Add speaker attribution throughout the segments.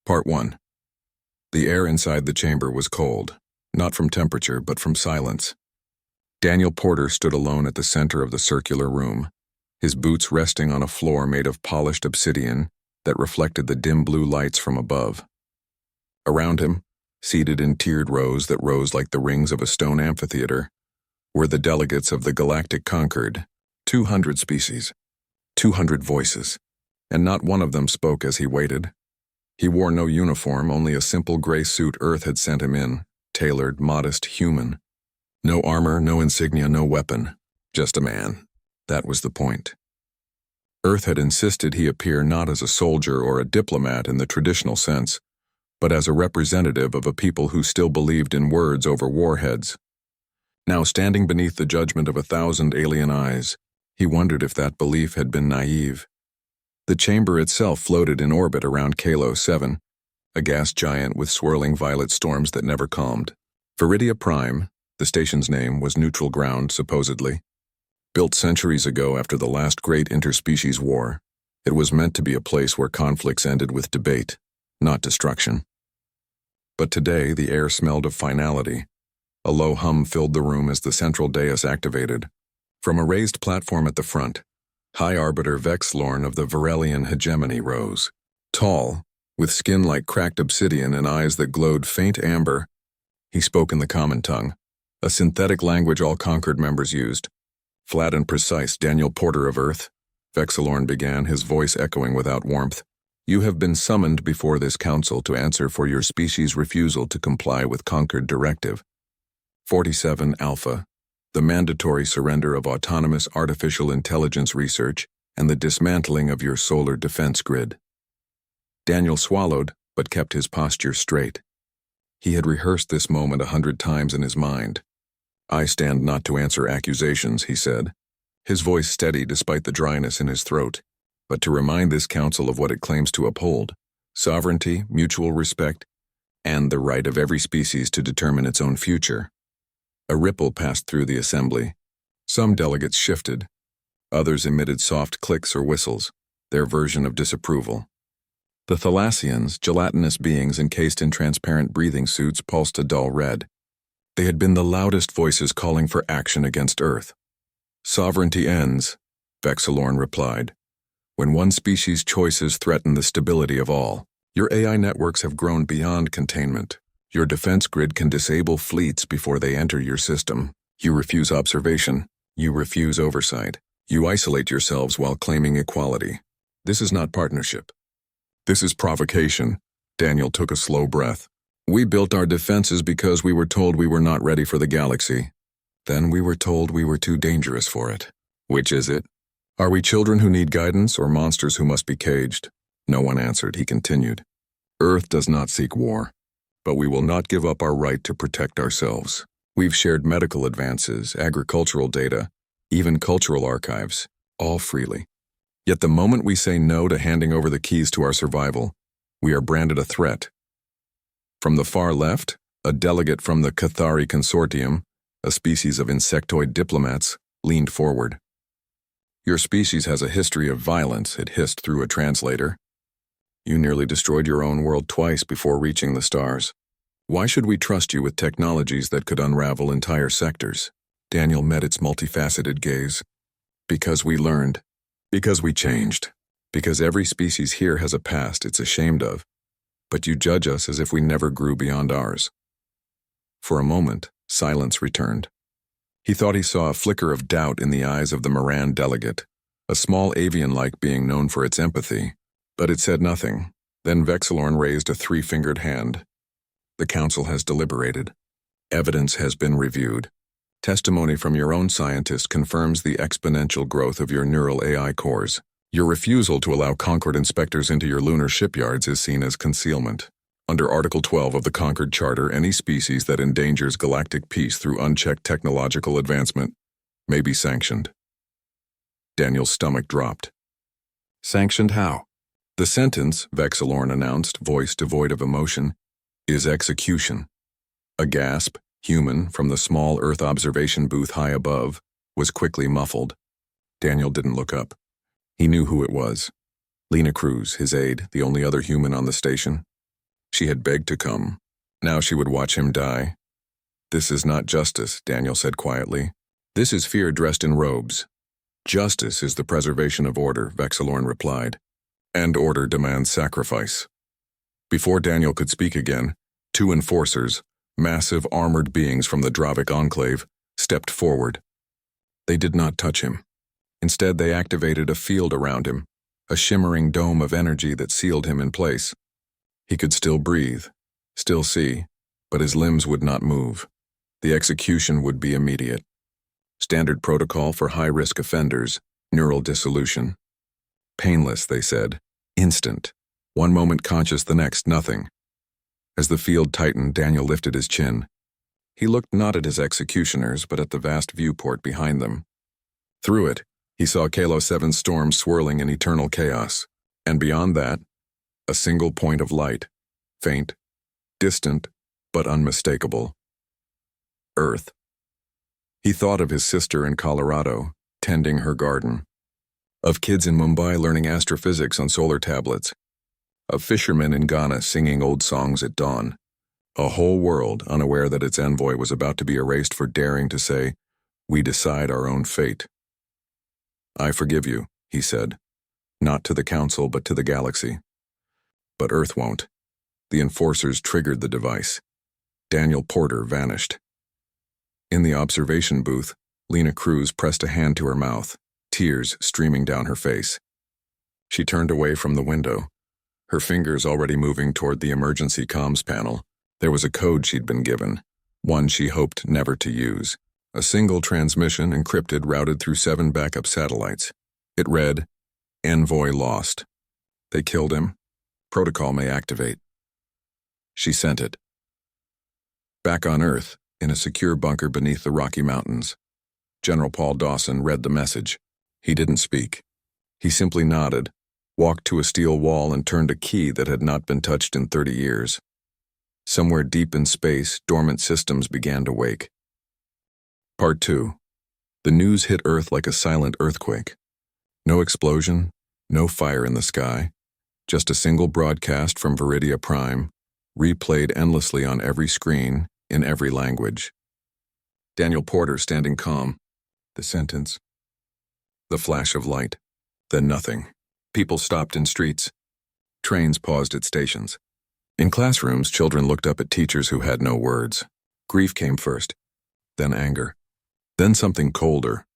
Speaker 1: Part 1. The air inside the chamber was cold, not from temperature, but from silence. Daniel Porter stood alone at the center of the circular room, his boots resting on a floor made of polished obsidian that reflected the dim blue lights from above. Around him, seated in tiered rows that rose like the rings of a stone amphitheater, were the delegates of the Galactic Concord, 200 species, 200 voices, and not one of them spoke as he waited. He wore no uniform, only a simple gray suit Earth had sent him in, tailored, modest, human. No armor, no insignia, no weapon, just a man. That was the point. Earth had insisted he appear not as a soldier or a diplomat in the traditional sense, but as a representative of a people who still believed in words over warheads. Now standing beneath the judgment of 1,000 alien eyes, he wondered if that belief had been naive. The chamber itself floated in orbit around Kalo 7, a gas giant with swirling violet storms that never calmed. Viridia Prime, the station's name, was neutral ground, supposedly. Built centuries ago after the last great interspecies war, it was meant to be a place where conflicts ended with debate, not destruction. But today the air smelled of finality. A low hum filled the room as the central dais activated. From a raised platform at the front, High Arbiter Vexlorn of the Varelian hegemony rose. Tall, with skin like cracked obsidian and eyes that glowed faint amber, he spoke in the common tongue, a synthetic language all Concord members used. Flat and precise, Daniel Porter of Earth, Vexlorn began, his voice echoing without warmth. You have been summoned before this council to answer for your species' refusal to comply with Concord Directive 47 Alpha, the mandatory surrender of autonomous artificial intelligence research and the dismantling of your solar defense grid. Daniel swallowed, but kept his posture straight. He had rehearsed this moment 100 times in his mind. I stand not to answer accusations, he said, his voice steady despite the dryness in his throat, but to remind this council of what it claims to uphold: sovereignty, mutual respect, and the right of every species to determine its own future. A ripple passed through the assembly. Some delegates shifted. Others emitted soft clicks or whistles, their version of disapproval. The Thalassians, gelatinous beings encased in transparent breathing suits, pulsed a dull red. They had been the loudest voices calling for action against Earth. Sovereignty ends, Vexlorn replied, when one species' choices threaten the stability of all. Your AI networks have grown beyond containment. Your defense grid can disable fleets before they enter your system. You refuse observation. You refuse oversight. You isolate yourselves while claiming equality. This is not partnership. This is provocation. Daniel took a slow breath. We built our defenses because we were told we were not ready for the galaxy. Then we were told we were too dangerous for it. Which is it? Are we children who need guidance or monsters who must be caged? No one answered. He continued. Earth does not seek war, but we will not give up our right to protect ourselves. We've shared medical advances, agricultural data, even cultural archives, all freely. Yet the moment we say no to handing over the keys to our survival, we are branded a threat. From the far left, a delegate from the Cathari Consortium, a species of insectoid diplomats, leaned forward. Your species has a history of violence, it hissed through a translator. You nearly destroyed your own world twice before reaching the stars. Why should we trust you with technologies that could unravel entire sectors? Daniel met its multifaceted gaze. Because we learned. Because we changed. Because every species here has a past it's ashamed of. But you judge us as if we never grew beyond ours. For a moment, silence returned. He thought he saw a flicker of doubt in the eyes of the Moran delegate, a small avian-like being known for its empathy. But it said nothing. Then Vexlorn raised a 3-fingered hand. The council has deliberated. Evidence has been reviewed. Testimony from your own scientist confirms the exponential growth of your neural AI cores. Your refusal to allow Concord inspectors into your lunar shipyards is seen as concealment. Under Article 12 of the Concord Charter, any species that endangers galactic peace through unchecked technological advancement may be sanctioned. Daniel's stomach dropped. Sanctioned how? The sentence, Vexlorn announced, voice devoid of emotion, is execution. A gasp, human, from the small Earth observation booth high above, was quickly muffled. Daniel didn't look up. He knew who it was. Lena Cruz, his aide, the only other human on the station. She had begged to come. Now she would watch him die. "This is not justice," Daniel said quietly. "This is fear dressed in robes." "Justice is the preservation of order," Vexilorn replied. "And order demands sacrifice." Before Daniel could speak again, two enforcers, massive armored beings from the Dravic Enclave, stepped forward. They did not touch him. Instead, they activated a field around him, a shimmering dome of energy that sealed him in place. He could still breathe, still see, but his limbs would not move. The execution would be immediate. Standard protocol for high-risk offenders, neural dissolution. Painless, they said. Instant. One moment conscious, the next nothing. As the field tightened, Daniel lifted his chin. He looked not at his executioners, but at the vast viewport behind them. Through it, he saw Kalo 7 storm swirling in eternal chaos, and beyond that, a single point of light, faint, distant, but unmistakable. Earth. He thought of his sister in Colorado, tending her garden. Of kids in Mumbai learning astrophysics on solar tablets. Of fishermen in Ghana singing old songs at dawn. A whole world unaware that its envoy was about to be erased for daring to say, "We decide our own fate." "I forgive you," he said. Not to the Council, but to the galaxy. But Earth won't. The enforcers triggered the device. Daniel Porter vanished. In the observation booth, Lena Cruz pressed a hand to her mouth, tears streaming down her face. She turned away from the window, her fingers already moving toward the emergency comms panel. There was a code she'd been given, one she hoped never to use. A single transmission encrypted routed through 7 backup satellites. It read, "Envoy lost. They killed him. Protocol may activate." She sent it. Back on Earth, in a secure bunker beneath the Rocky Mountains, General Paul Dawson read the message. He didn't speak. He simply nodded, walked to a steel wall and turned a key that had not been touched in 30 years. Somewhere deep in space, dormant systems began to wake. Part 2. The news hit Earth like a silent earthquake. No explosion, no fire in the sky, just a single broadcast from Viridia Prime, replayed endlessly on every screen, in every language. Daniel Porter standing calm. The sentence. The flash of light. Then nothing. People stopped in streets. Trains paused at stations. In classrooms, children looked up at teachers who had no words. Grief came first, then anger, then something colder.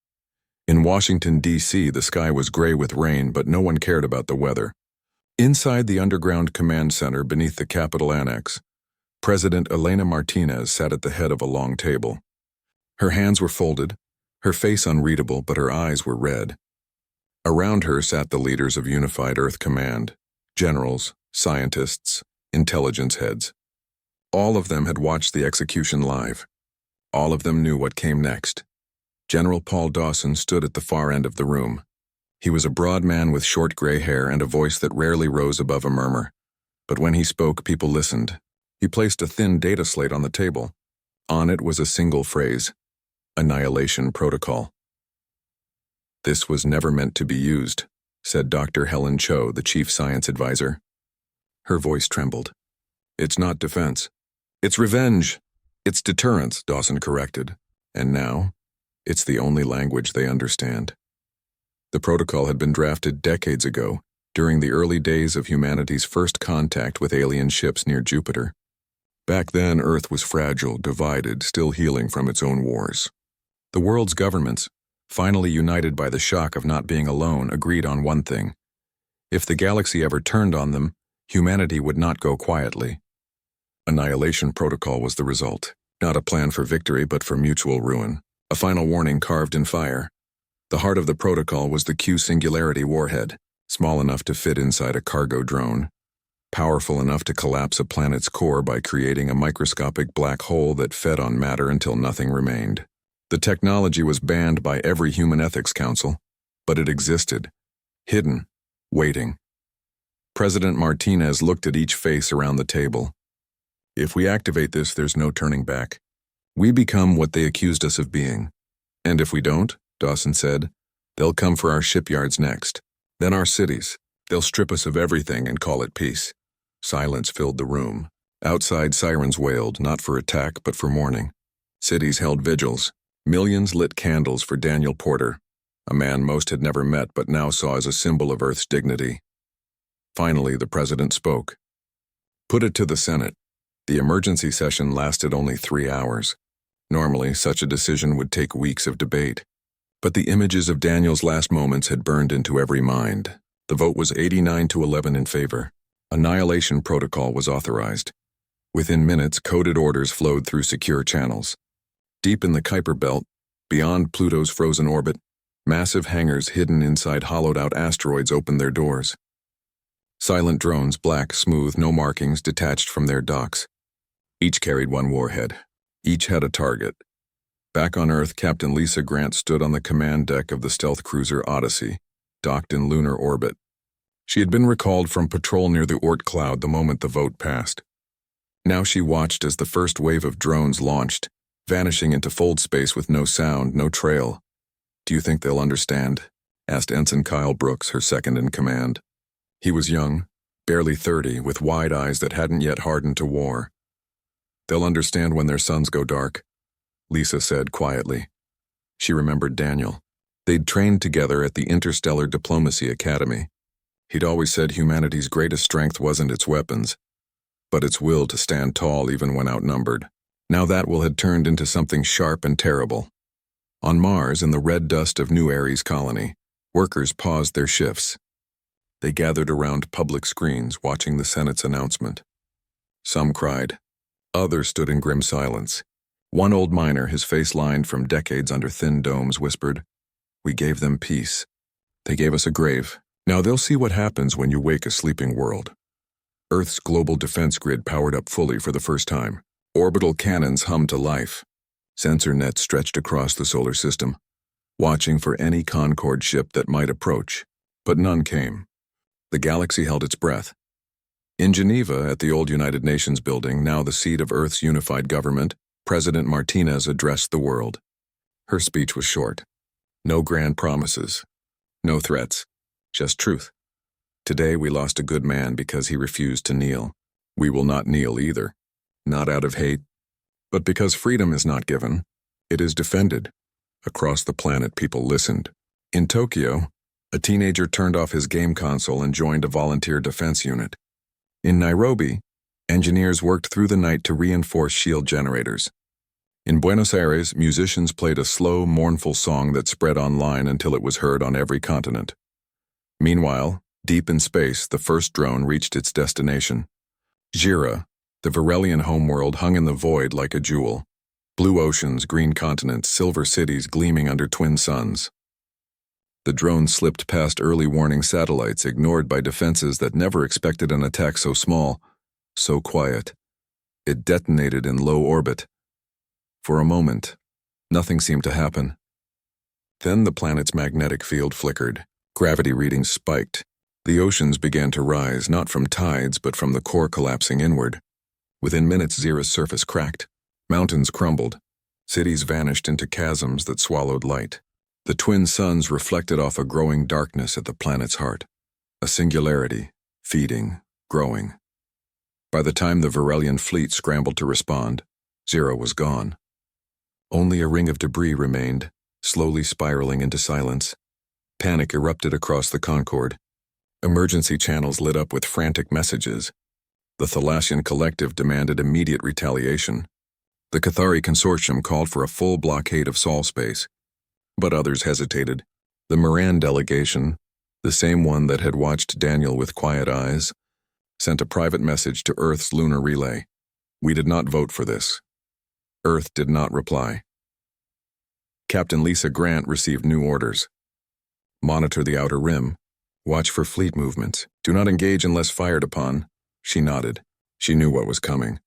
Speaker 1: In Washington, D.C., the sky was gray with rain, but no one cared about the weather. Inside the underground command center beneath the Capitol Annex, President Elena Martinez sat at the head of a long table. Her hands were folded, her face unreadable, but her eyes were red. Around her sat the leaders of Unified Earth Command, generals, scientists, intelligence heads. All of them had watched the execution live. All of them knew what came next. General Paul Dawson stood at the far end of the room. He was a broad man with short gray hair and a voice that rarely rose above a murmur. But when he spoke, people listened. He placed a thin data slate on the table. On it was a single phrase, Annihilation Protocol. "This was never meant to be used," said Dr. Helen Cho, the chief science advisor. Her voice trembled. "It's not defense. It's revenge. It's deterrence," Dawson corrected. And now, it's the only language they understand. The protocol had been drafted decades ago, during the early days of humanity's first contact with alien ships near Jupiter. Back then, Earth was fragile, divided, still healing from its own wars. The world's governments, finally united by the shock of not being alone, agreed on one thing. If the galaxy ever turned on them, humanity would not go quietly. Annihilation Protocol was the result, not a plan for victory but for mutual ruin, a final warning carved in fire. The heart of the protocol was the Q Singularity warhead, small enough to fit inside a cargo drone, powerful enough to collapse a planet's core by creating a microscopic black hole that fed on matter until nothing remained. The technology was banned by every human ethics council, but it existed, hidden, waiting. President Martinez looked at each face around the table. "If we activate this, there's no turning back. We become what they accused us of being. And if we don't," Dawson said, "they'll come for our shipyards next, then our cities. They'll strip us of everything and call it peace. Silence filled the room. Outside, sirens wailed, not for attack, but for mourning. Cities held vigils. Millions lit candles for Daniel Porter, a man most had never met but now saw as a symbol of Earth's dignity. Finally, the president spoke. Put it to the Senate. The emergency session lasted only 3 hours. Normally, such a decision would take weeks of debate. But the images of Daniel's last moments had burned into every mind. The vote was 89-11 in favor. Annihilation protocol was authorized. Within minutes, coded orders flowed through secure channels. Deep in the Kuiper Belt, beyond Pluto's frozen orbit, massive hangars hidden inside hollowed-out asteroids opened their doors. Silent drones, black, smooth, no markings, detached from their docks. Each carried one warhead. Each had a target. Back on Earth, Captain Lisa Grant stood on the command deck of the stealth cruiser Odyssey, docked in lunar orbit. She had been recalled from patrol near the Oort cloud the moment the vote passed. Now she watched as the first wave of drones launched, vanishing into fold space with no sound, no trail. "Do you think they'll understand?" asked Ensign Kyle Brooks, her second in command. He was young, barely 30, with wide eyes that hadn't yet hardened to war. "They'll understand when their suns go dark," Lisa said quietly. She remembered Daniel. They'd trained together at the Interstellar Diplomacy Academy. He'd always said humanity's greatest strength wasn't its weapons, but its will to stand tall even when outnumbered. Now that will had turned into something sharp and terrible. On Mars, in the red dust of New Ares colony, workers paused their shifts. They gathered around public screens, watching the Senate's announcement. Some cried. Others stood in grim silence. One old miner, his face lined from decades under thin domes, whispered, "We gave them peace. They gave us a grave. Now they'll see what happens when you wake a sleeping world." Earth's global defense grid powered up fully for the first time. Orbital cannons hummed to life. Sensor nets stretched across the solar system, watching for any Concorde ship that might approach. But none came. The galaxy held its breath. In Geneva, at the old United Nations building, now the seat of Earth's unified government, President Martinez addressed the world. Her speech was short. No grand promises. No threats. Just truth. "Today we lost a good man because he refused to kneel. We will not kneel either. Not out of hate, but because freedom is not given, it is defended." Across the planet, people listened. In Tokyo, a teenager turned off his game console and joined a volunteer defense unit. In Nairobi, engineers worked through the night to reinforce shield generators. In Buenos Aires, musicians played a slow, mournful song that spread online until it was heard on every continent. Meanwhile, deep in space, the first drone reached its destination. Jira, the Varelian homeworld, hung in the void like a jewel. Blue oceans, green continents, silver cities gleaming under twin suns. The drone slipped past early warning satellites, ignored by defenses that never expected an attack so small, so quiet. It detonated in low orbit. For a moment, nothing seemed to happen. Then the planet's magnetic field flickered. Gravity readings spiked. The oceans began to rise, not from tides, but from the core collapsing inward. Within minutes, Zira's surface cracked. Mountains crumbled. Cities vanished into chasms that swallowed light. The twin suns reflected off a growing darkness at the planet's heart. A singularity, feeding, growing. By the time the Varelian fleet scrambled to respond, Zira was gone. Only a ring of debris remained, slowly spiraling into silence. Panic erupted across the Concorde. Emergency channels lit up with frantic messages. The Thalassian Collective demanded immediate retaliation. The Cathari Consortium called for a full blockade of Sol space. But others hesitated. The Moran delegation, the same one that had watched Daniel with quiet eyes, sent a private message to Earth's lunar relay. "We did not vote for this." Earth did not reply. Captain Lisa Grant received new orders. "Monitor the outer rim. Watch for fleet movements. Do not engage unless fired upon." She nodded. She knew what was coming.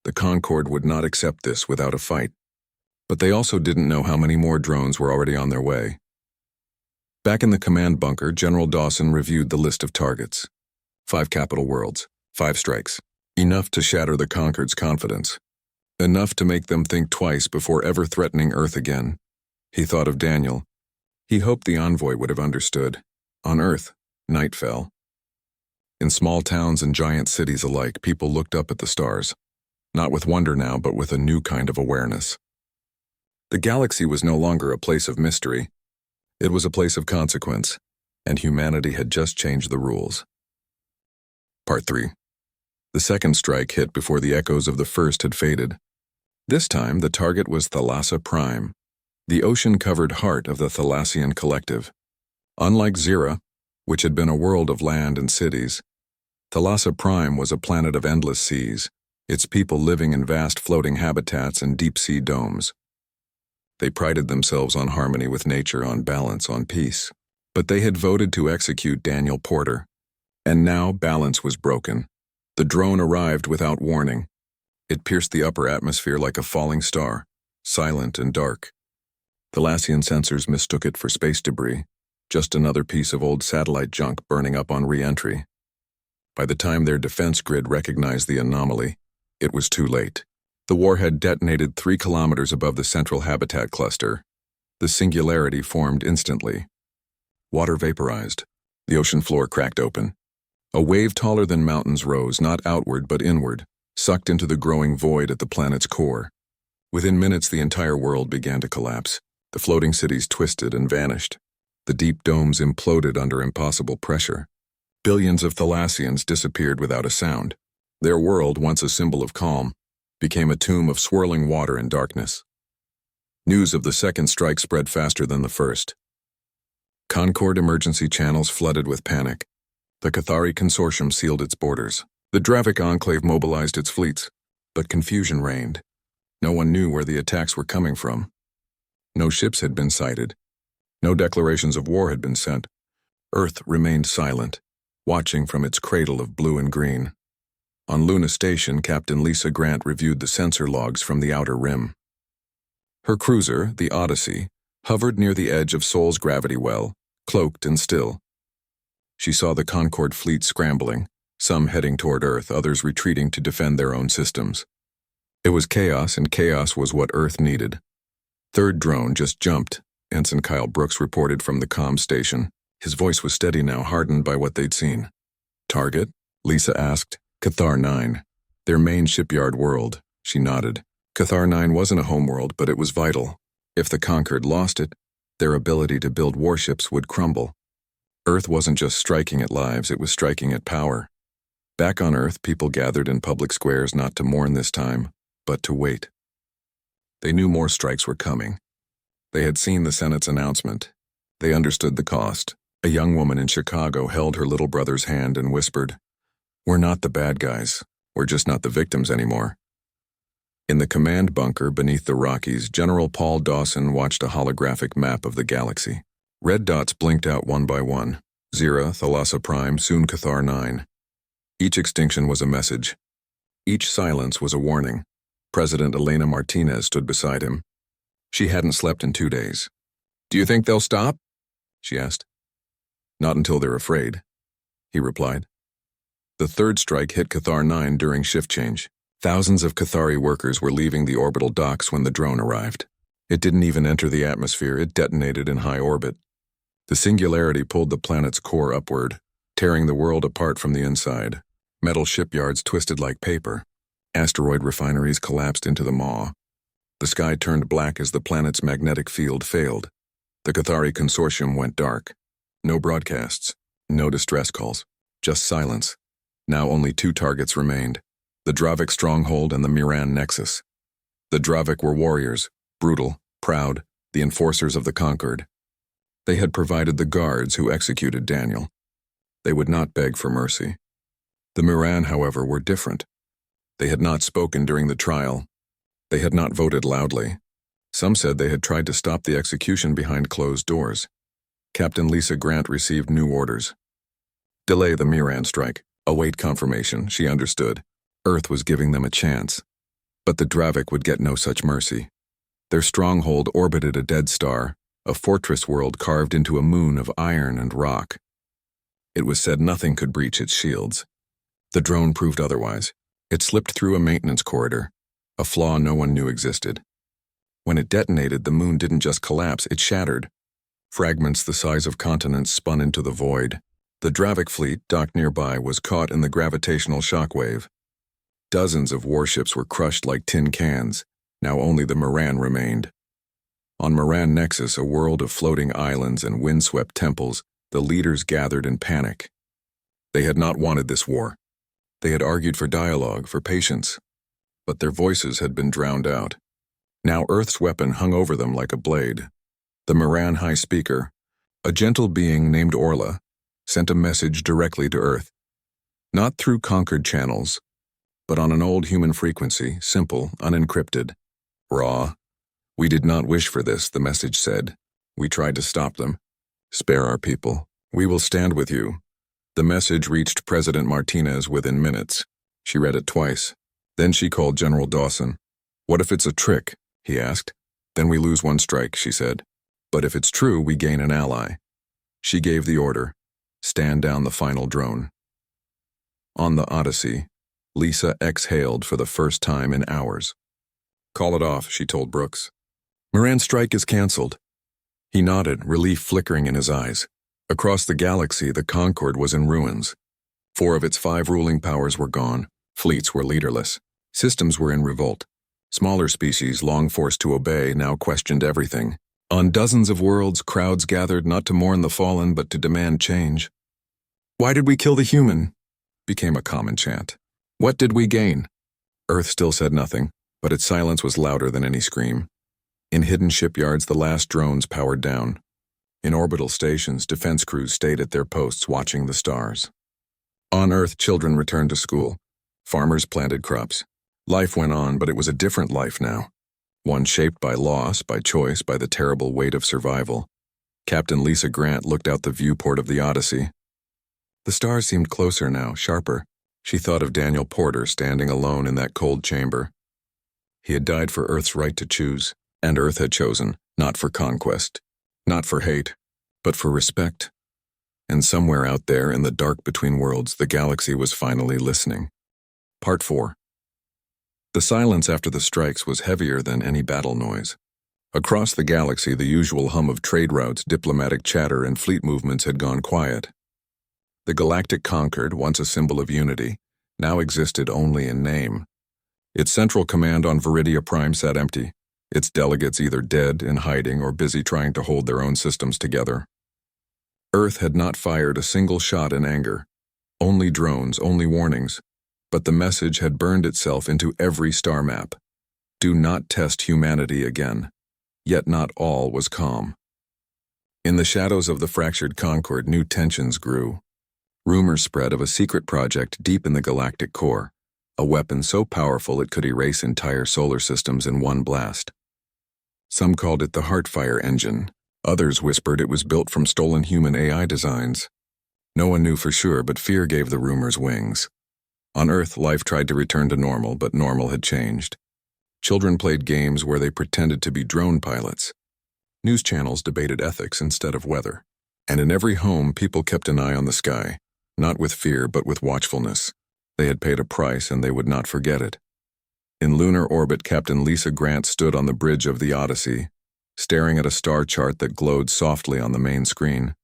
Speaker 1: The Concorde would not accept this without a fight. But they also didn't know how many more drones were already on their way. Back in the command bunker, General Dawson reviewed the list of targets. 5 capital worlds, 5 strikes. Enough to shatter the Concorde's confidence. Enough to make them think twice before ever threatening Earth again. He thought of Daniel. He hoped the Envoy would have understood. On Earth, night fell. In small towns and giant cities alike, people looked up at the stars, not with wonder now, but with a new kind of awareness. The galaxy was no longer a place of mystery. It was a place of consequence, and humanity had just changed the rules. Part 3. The second strike hit before the echoes of the first had faded. This time, the target was Thalassa Prime, the ocean-covered heart of the Thalassian collective. Unlike Zira, which had been a world of land and cities, Thalassa Prime was a planet of endless seas, its people living in vast floating habitats and deep-sea domes. They prided themselves on harmony with nature, on balance, on peace. But they had voted to execute Daniel Porter, and now balance was broken. The drone arrived without warning. It pierced the upper atmosphere like a falling star, silent and dark. Thalassian sensors mistook it for space debris, just another piece of old satellite junk burning up on re-entry. By the time their defense grid recognized the anomaly, it was too late. The warhead detonated 3 kilometers above the central habitat cluster. The singularity formed instantly. Water vaporized. The ocean floor cracked open. A wave taller than mountains rose, not outward but inward, sucked into the growing void at the planet's core. Within minutes, the entire world began to collapse. The floating cities twisted and vanished. The deep domes imploded under impossible pressure. Billions of Thalassians disappeared without a sound. Their world, once a symbol of calm, became a tomb of swirling water and darkness. News of the second strike spread faster than the first. Concord emergency channels flooded with panic. The Cathari consortium sealed its borders. The Dravik enclave mobilized its fleets, but confusion reigned. No one knew where the attacks were coming from. No ships had been sighted. No declarations of war had been sent. Earth remained silent, watching from its cradle of blue and green. On Luna Station, Captain Lisa Grant reviewed the sensor logs from the outer rim. Her cruiser, the Odyssey, hovered near the edge of Sol's gravity well, cloaked and still. She saw the Concord fleet scrambling, some heading toward Earth, others retreating to defend their own systems. It was chaos, and chaos was what Earth needed. Third drone just jumped, Ensign Kyle Brooks reported from the comm station. His voice was steady now, hardened by what they'd seen. Target? Lisa asked. Cathar 9. Their main shipyard world. She nodded. Cathar 9 wasn't a homeworld, but it was vital. If the Concord lost it, their ability to build warships would crumble. Earth wasn't just striking at lives, it was striking at power. Back on Earth, people gathered in public squares not to mourn this time, but to wait. They knew more strikes were coming. They had seen the Senate's announcement. They understood the cost. A young woman in Chicago held her little brother's hand and whispered, "We're not the bad guys. We're just not the victims anymore." In the command bunker beneath the Rockies, General Paul Dawson watched a holographic map of the galaxy. Red dots blinked out one by one. Zira, Thalassa Prime, soon Cathar 9. Each extinction was a message. Each silence was a warning. President Elena Martinez stood beside him. She hadn't slept in 2 days. "Do you think they'll stop?" she asked. "Not until they're afraid," he replied. The third strike hit Cathar 9 during shift change. Thousands of Cathari workers were leaving the orbital docks when the drone arrived. It didn't even enter the atmosphere, it detonated in high orbit. The singularity pulled the planet's core upward, tearing the world apart from the inside. Metal shipyards twisted like paper. Asteroid refineries collapsed into the maw. The sky turned black as the planet's magnetic field failed. The Cathari consortium went dark. No broadcasts, no distress calls, just silence. Now only 2 targets remained, the Dravik stronghold and the Miran nexus. The Dravik were warriors, brutal, proud, the enforcers of the conquered. They had provided the guards who executed Daniel. They would not beg for mercy. The Miran, however, were different. They had not spoken during the trial. They had not voted loudly. Some said they had tried to stop the execution behind closed doors. Captain Lisa Grant received new orders. Delay the Miran strike. Await confirmation, she understood. Earth was giving them a chance. But the Dravik would get no such mercy. Their stronghold orbited a dead star, a fortress world carved into a moon of iron and rock. It was said nothing could breach its shields. The drone proved otherwise. It slipped through a maintenance corridor, a flaw no one knew existed. When it detonated, the moon didn't just collapse, it shattered. Fragments the size of continents spun into the void. The Dravik fleet, docked nearby, was caught in the gravitational shockwave. Dozens of warships were crushed like tin cans. Now only the Moran remained. On Moran Nexus, a world of floating islands and windswept temples, the leaders gathered in panic. They had not wanted this war. They had argued for dialogue, for patience. But their voices had been drowned out. Now Earth's weapon hung over them like a blade. The Moran High Speaker, a gentle being named Orla, sent a message directly to Earth. Not through conquered channels, but on an old human frequency, simple, unencrypted. Raw. We did not wish for this, the message said. We tried to stop them. Spare our people. We will stand with you. The message reached President Martinez within minutes. She read it twice. Then she called General Dawson. What if it's a trick? He asked. Then we lose one strike, she said. But if it's true, we gain an ally. She gave the order. Stand down the final drone. On the Odyssey, Lisa exhaled for the first time in hours. Call it off, she told Brooks. Moran's strike is canceled. He nodded, relief flickering in his eyes. Across the galaxy, the Concord was in ruins. 4 of its 5 ruling powers were gone. Fleets were leaderless. Systems were in revolt. Smaller species, long forced to obey, now questioned everything. On dozens of worlds, crowds gathered not to mourn the fallen, but to demand change. Why did we kill the human? Became a common chant. What did we gain? Earth still said nothing, but its silence was louder than any scream. In hidden shipyards, the last drones powered down. In orbital stations, defense crews stayed at their posts watching the stars. On Earth, children returned to school. Farmers planted crops. Life went on, but it was a different life now. One shaped by loss, by choice, by the terrible weight of survival. Captain Lisa Grant looked out the viewport of the Odyssey. The stars seemed closer now, sharper. She thought of Daniel Porter standing alone in that cold chamber. He had died for Earth's right to choose, and Earth had chosen, not for conquest, not for hate, but for respect. And somewhere out there in the dark between worlds, the galaxy was finally listening. Part 4. The silence after the strikes was heavier than any battle noise. Across the galaxy, the usual hum of trade routes, diplomatic chatter, and fleet movements had gone quiet. The Galactic Concord, once a symbol of unity, now existed only in name. Its central command on Viridia Prime sat empty, its delegates either dead, in hiding, or busy trying to hold their own systems together. Earth had not fired a single shot in anger. Only drones, only warnings. But the message had burned itself into every star map. Do not test humanity again. Yet not all was calm. In the shadows of the fractured Concord, new tensions grew. Rumors spread of a secret project deep in the galactic core, a weapon so powerful it could erase entire solar systems in one blast. Some called it the Heartfire engine. Others whispered it was built from stolen human AI designs. No one knew for sure, but fear gave the rumors wings. On Earth, life tried to return to normal, but normal had changed. Children played games where they pretended to be drone pilots. News channels debated ethics instead of weather. And in every home, people kept an eye on the sky, not with fear, but with watchfulness. They had paid a price, and they would not forget it. In lunar orbit, Captain Lisa Grant stood on the bridge of the Odyssey, staring at a star chart that glowed softly on the main screen.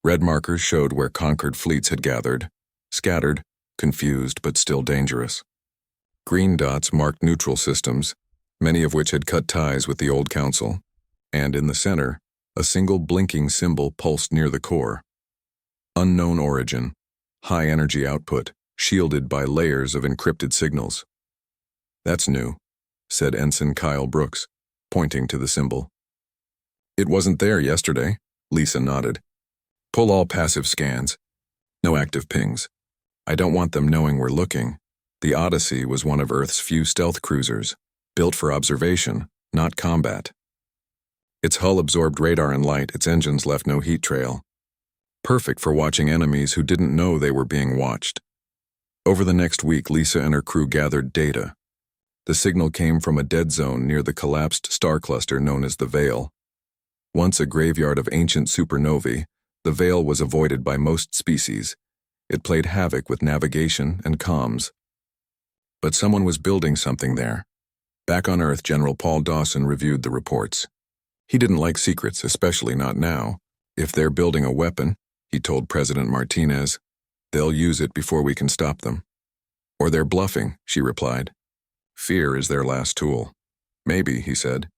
Speaker 1: Red markers showed where conquered fleets had gathered, scattered, confused, but still dangerous. Green dots marked neutral systems, many of which had cut ties with the old council, and in the center, a single blinking symbol pulsed near the core. Unknown origin, high energy output, shielded by layers of encrypted signals. That's new, said Ensign Kyle Brooks, pointing to the symbol. It wasn't there yesterday, Lisa nodded. Pull all passive scans. No active pings. I don't want them knowing we're looking. The Odyssey was one of Earth's few stealth cruisers, built for observation, not combat. Its hull absorbed radar and light, its engines left no heat trail. Perfect for watching enemies who didn't know they were being watched. Over the next week, Lisa and her crew gathered data. The signal came from a dead zone near the collapsed star cluster known as the Veil. Once a graveyard of ancient supernovae, the Veil was avoided by most species. It played havoc with navigation and comms. But someone was building something there. Back on Earth, General Paul Dawson reviewed the reports. He didn't like secrets, especially not now. If they're building a weapon, he told President Martinez. "They'll use it before we can stop them." "Or they're bluffing," she replied. "Fear is their last tool." "Maybe," he said.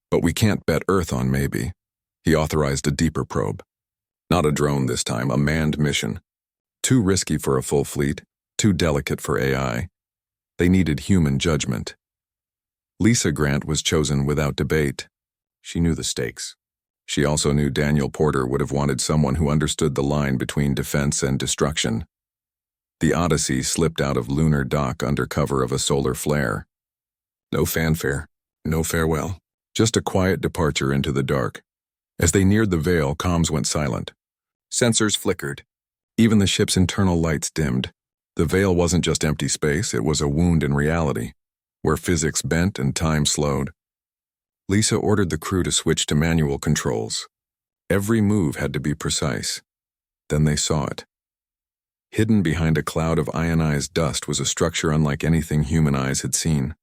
Speaker 1: "But we can't bet Earth on maybe." He authorized a deeper probe. Not a drone this time, a manned mission. Too risky for a full fleet, too delicate for AI. They needed human judgment. Lisa Grant was chosen without debate. She knew the stakes. She also knew Daniel Porter would have wanted someone who understood the line between defense and destruction. The Odyssey slipped out of lunar dock under cover of a solar flare. No fanfare, no farewell, just a quiet departure into the dark. As they neared the Veil, comms went silent. Sensors flickered. Even the ship's internal lights dimmed. The Veil wasn't just empty space, it was a wound in reality, where physics bent and time slowed. Lisa ordered the crew to switch to manual controls. Every move had to be precise. Then they saw it. Hidden behind a cloud of ionized dust was a structure unlike anything human eyes had seen.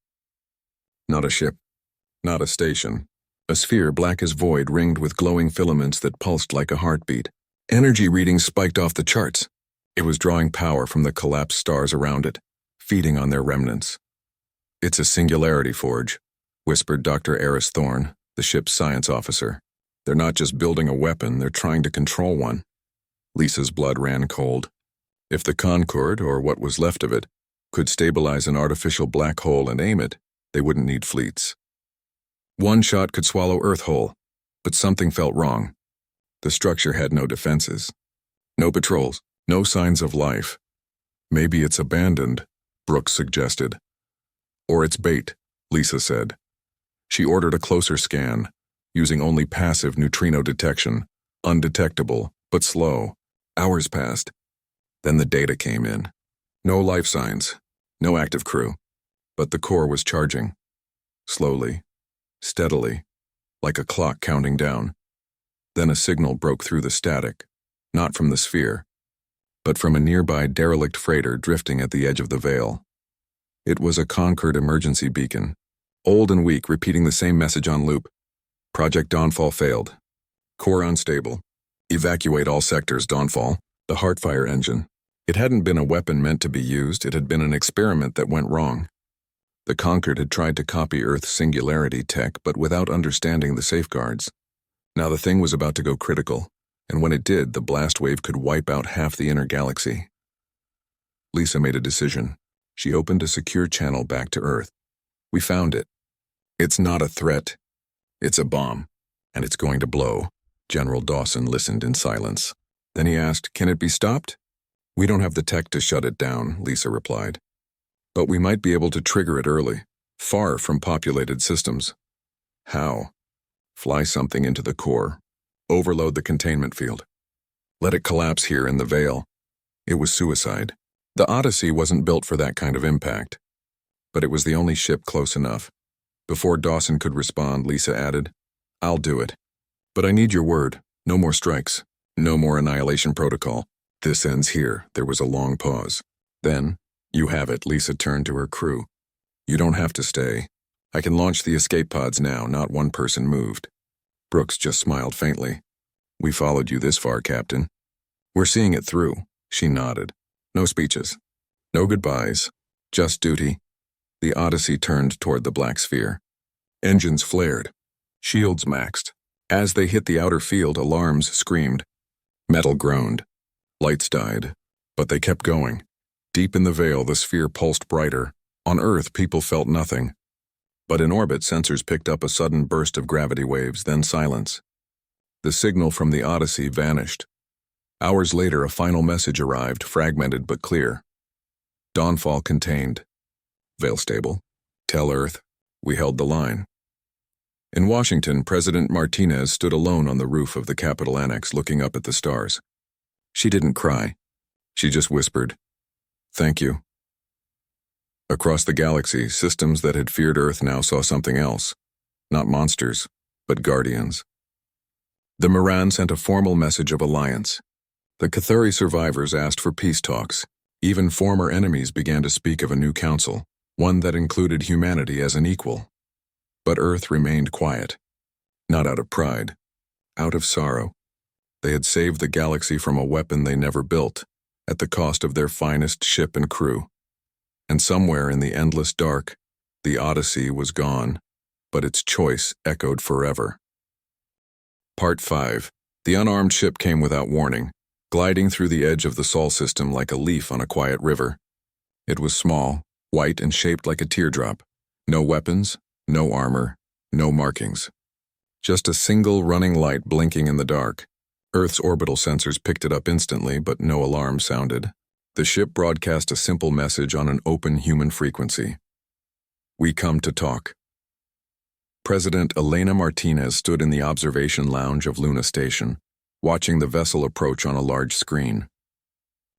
Speaker 1: Not a ship, not a station. A sphere black as void ringed with glowing filaments that pulsed like a heartbeat. Energy readings spiked off the charts. It was drawing power from the collapsed stars around it, feeding on their remnants. "It's a singularity forge," whispered Dr. Eris Thorne, the ship's science officer. "They're not just building a weapon, they're trying to control one." Lisa's blood ran cold. If the Concorde, or what was left of it, could stabilize an artificial black hole and aim it, they wouldn't need fleets. One shot could swallow Earth whole, but something felt wrong. The structure had no defenses. No patrols, no signs of life. "Maybe it's abandoned," Brooks suggested. "Or it's bait," Lisa said. She ordered a closer scan, using only passive neutrino detection, undetectable, but slow. Hours passed. Then the data came in. No life signs, no active crew, but the core was charging. Slowly, steadily, like a clock counting down. Then a signal broke through the static, not from the sphere, but from a nearby derelict freighter drifting at the edge of the Veil. It was a Concorde emergency beacon, old and weak, repeating the same message on loop. "Project Dawnfall failed. Core unstable. Evacuate all sectors, Dawnfall." The Heartfire engine. It hadn't been a weapon meant to be used, it had been an experiment that went wrong. The Concorde had tried to copy Earth's singularity tech, but without understanding the safeguards. Now the thing was about to go critical, and when it did, the blast wave could wipe out half the inner galaxy. Lisa made a decision. She opened a secure channel back to Earth. "We found it. It's not a threat. It's a bomb, and it's going to blow." General Dawson listened in silence. Then he asked, "Can it be stopped?" "We don't have the tech to shut it down," Lisa replied. "But we might be able to trigger it early, far from populated systems." "How?" "Fly something into the core. Overload the containment field. Let it collapse here in the Veil." It was suicide. The Odyssey wasn't built for that kind of impact. But it was the only ship close enough. Before Dawson could respond, Lisa added, "I'll do it. But I need your word. No more strikes. No more Annihilation protocol. This ends here." There was a long pause. Then, "You have it." Lisa turned to her crew. "You don't have to stay. I can launch the escape pods now." Not one person moved. Brooks just smiled faintly. "We followed you this far, Captain." "We're seeing it through." She nodded. No speeches. No goodbyes. Just duty. The Odyssey turned toward the black sphere. Engines flared. Shields maxed. As they hit the outer field, alarms screamed. Metal groaned. Lights died. But they kept going. Deep in the Veil, the sphere pulsed brighter. On Earth, people felt nothing. But in orbit, sensors picked up a sudden burst of gravity waves, then silence. The signal from the Odyssey vanished. Hours later, a final message arrived, fragmented but clear. Dawnfall contained. Veil stable. Tell Earth, we held the line. In Washington, President Martinez stood alone on the roof of the Capitol Annex, looking up at the stars. She didn't cry. She just whispered, "Thank you." Across the galaxy, systems that had feared Earth now saw something else. Not monsters, but guardians. The Moran sent a formal message of alliance. The Cathari survivors asked for peace talks. Even former enemies began to speak of a new council, one that included humanity as an equal. But Earth remained quiet. Not out of pride, out of sorrow. They had saved the galaxy from a weapon they never built, at the cost of their finest ship and crew. And somewhere in the endless dark, the Odyssey was gone, but its choice echoed forever. Part 5. The unarmed ship came without warning, gliding through the edge of the Sol system like a leaf on a quiet river. It was small, white, and shaped like a teardrop. No weapons, no armor, no markings. Just a single running light blinking in the dark. Earth's orbital sensors picked it up instantly, but no alarm sounded. The ship broadcast a simple message on an open human frequency. We come to talk. President Elena Martinez stood in the observation lounge of Luna Station, watching the vessel approach on a large screen.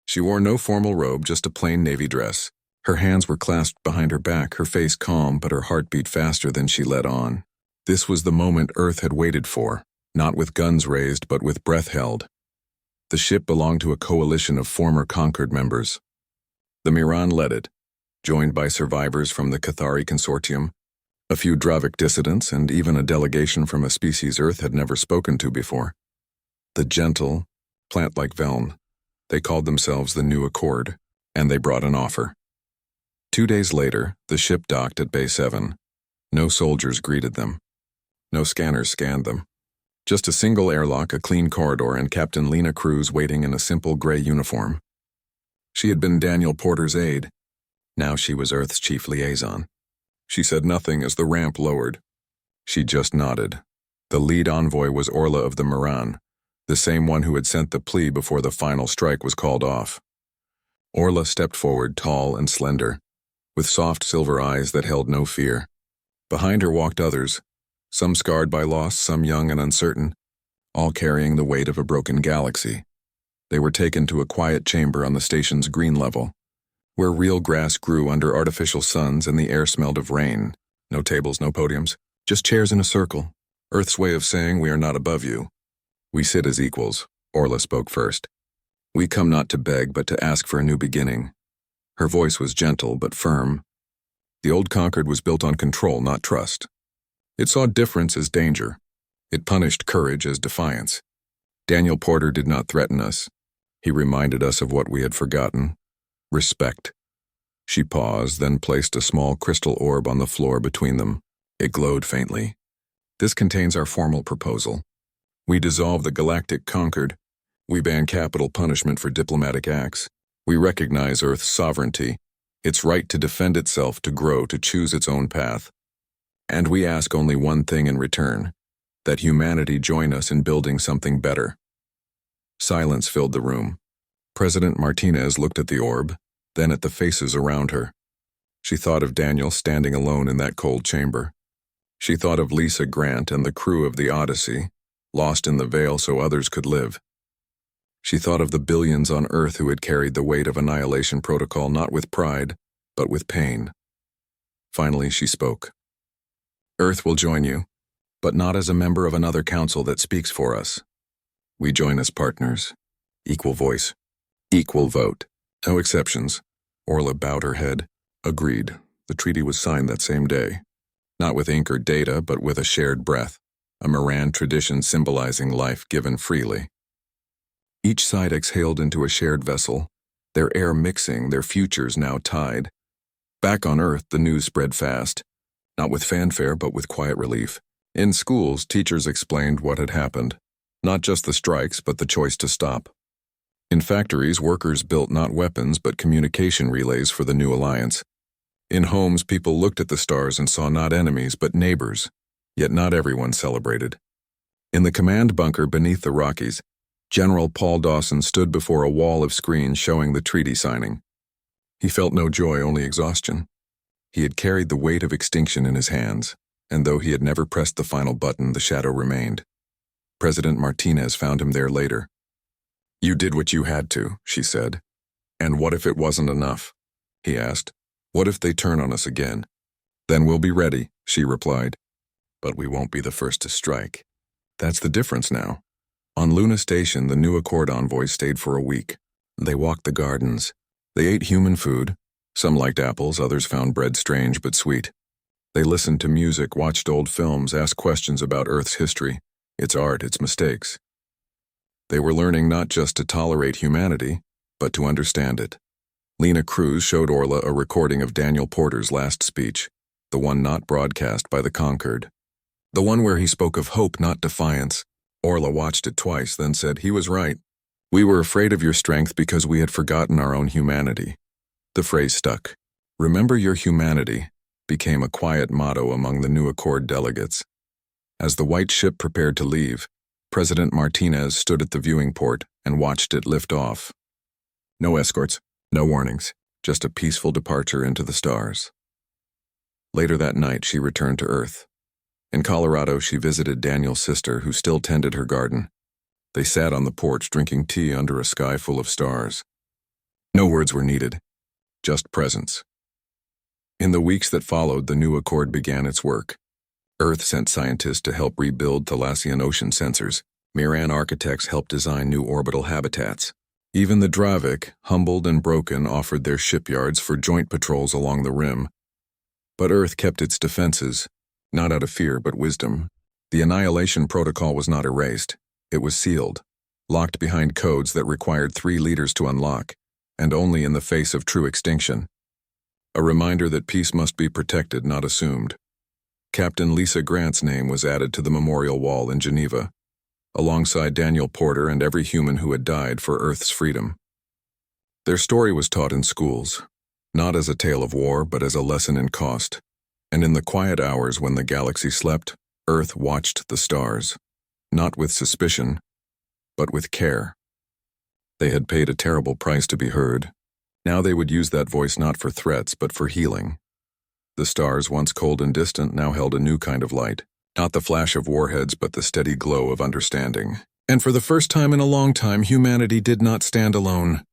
Speaker 1: She wore no formal robe, just a plain navy dress. Her hands were clasped behind her back, her face calm, but her heart beat faster than she let on. This was the moment Earth had waited for, not with guns raised, but with breath held. The ship belonged to a coalition of former Concord members. The Miran led it, joined by survivors from the Cathari Consortium, a few Dravic dissidents, and even a delegation from a species Earth had never spoken to before. The gentle, plant-like Veln. They called themselves the New Accord, and they brought an offer. 2 days later, the ship docked at Bay 7. No soldiers greeted them. No scanners scanned them. Just a single airlock, a clean corridor, and Captain Lena Cruz waiting in a simple gray uniform. She had been Daniel Porter's aide. Now she was Earth's chief liaison. She said nothing as the ramp lowered. She just nodded. The lead envoy was Orla of the Miran, the same one who had sent the plea before the final strike was called off. Orla stepped forward, tall and slender, with soft silver eyes that held no fear. Behind her walked others, some scarred by loss, some young and uncertain, all carrying the weight of a broken galaxy. They were taken to a quiet chamber on the station's green level, where real grass grew under artificial suns and the air smelled of rain. No tables, no podiums, just chairs in a circle. Earth's way of saying we are not above you. We sit as equals, Orla spoke first. We come not to beg, but to ask for a new beginning. Her voice was gentle but firm. The old Concord was built on control, not trust. It saw difference as danger. It punished courage as defiance. Daniel Porter did not threaten us. He reminded us of what we had forgotten. Respect. She paused, then placed a small crystal orb on the floor between them. It glowed faintly. This contains our formal proposal. We dissolve the Galactic Concord. We ban capital punishment for diplomatic acts. We recognize Earth's sovereignty, its right to defend itself, to grow, to choose its own path. And we ask only one thing in return, that humanity join us in building something better. Silence filled the room. President Martinez looked at the orb, then at the faces around her. She thought of Daniel standing alone in that cold chamber. She thought of Lisa Grant and the crew of the Odyssey, lost in the veil so others could live. She thought of the billions on Earth who had carried the weight of Annihilation protocol not with pride, but with pain. Finally, she spoke. Earth will join you, but not as a member of another council that speaks for us. We join as partners. Equal voice. Equal vote. No exceptions. Orla bowed her head. Agreed. The treaty was signed that same day. Not with ink or data, but with a shared breath. A Miran tradition symbolizing life given freely. Each side exhaled into a shared vessel, their air mixing, their futures now tied. Back on Earth, the news spread fast. Not with fanfare, but with quiet relief. In schools, teachers explained what had happened. Not just the strikes, but the choice to stop. In factories, workers built not weapons, but communication relays for the new alliance. In homes, people looked at the stars and saw not enemies, but neighbors. Yet not everyone celebrated. In the command bunker beneath the Rockies, General Paul Dawson stood before a wall of screens showing the treaty signing. He felt no joy, only exhaustion. He had carried the weight of extinction in his hands, and though he had never pressed the final button, the shadow remained. President Martinez found him there later. You did what you had to, she said. And what if it wasn't enough? He asked. What if they turn on us again? Then we'll be ready, she replied. But we won't be the first to strike. That's the difference now. On Luna Station, the New Accord envoys stayed for a week. They walked the gardens. They ate human food. Some liked apples, others found bread strange but sweet. They listened to music, watched old films, asked questions about Earth's history, its art, its mistakes. They were learning not just to tolerate humanity, but to understand it. Lena Cruz showed Orla a recording of Daniel Porter's last speech, the one not broadcast by the Conquered. The one where he spoke of hope, not defiance. Orla watched it twice, then said, "He was right. We were afraid of your strength because we had forgotten our own humanity." The phrase stuck. "Remember your humanity" became a quiet motto among the new Accord delegates. As the white ship prepared to leave, President Martinez stood at the viewing port and watched it lift off. No escorts, no warnings, just a peaceful departure into the stars. Later that night, she returned to Earth. In Colorado, she visited Daniel's sister, who still tended her garden. They sat on the porch drinking tea under a sky full of stars. No words were needed, just presence. In the weeks that followed, the new Accord began its work. Earth sent scientists to help rebuild Thalassian ocean sensors. Miran architects helped design new orbital habitats. Even the Dravik, humbled and broken, offered their shipyards for joint patrols along the rim. But Earth kept its defenses, not out of fear but wisdom. The Annihilation protocol was not erased. It was sealed, locked behind codes that required 3 leaders to unlock, and only in the face of true extinction. A reminder that peace must be protected, not assumed. Captain Lisa Grant's name was added to the memorial wall in Geneva, alongside Daniel Porter and every human who had died for Earth's freedom. Their story was taught in schools, not as a tale of war, but as a lesson in cost. And in the quiet hours when the galaxy slept, Earth watched the stars, not with suspicion, but with care. They had paid a terrible price to be heard. Now they would use that voice not for threats, but for healing. The stars, once cold and distant, now held a new kind of light. Not the flash of warheads, but the steady glow of understanding. And for the first time in a long time, humanity did not stand alone.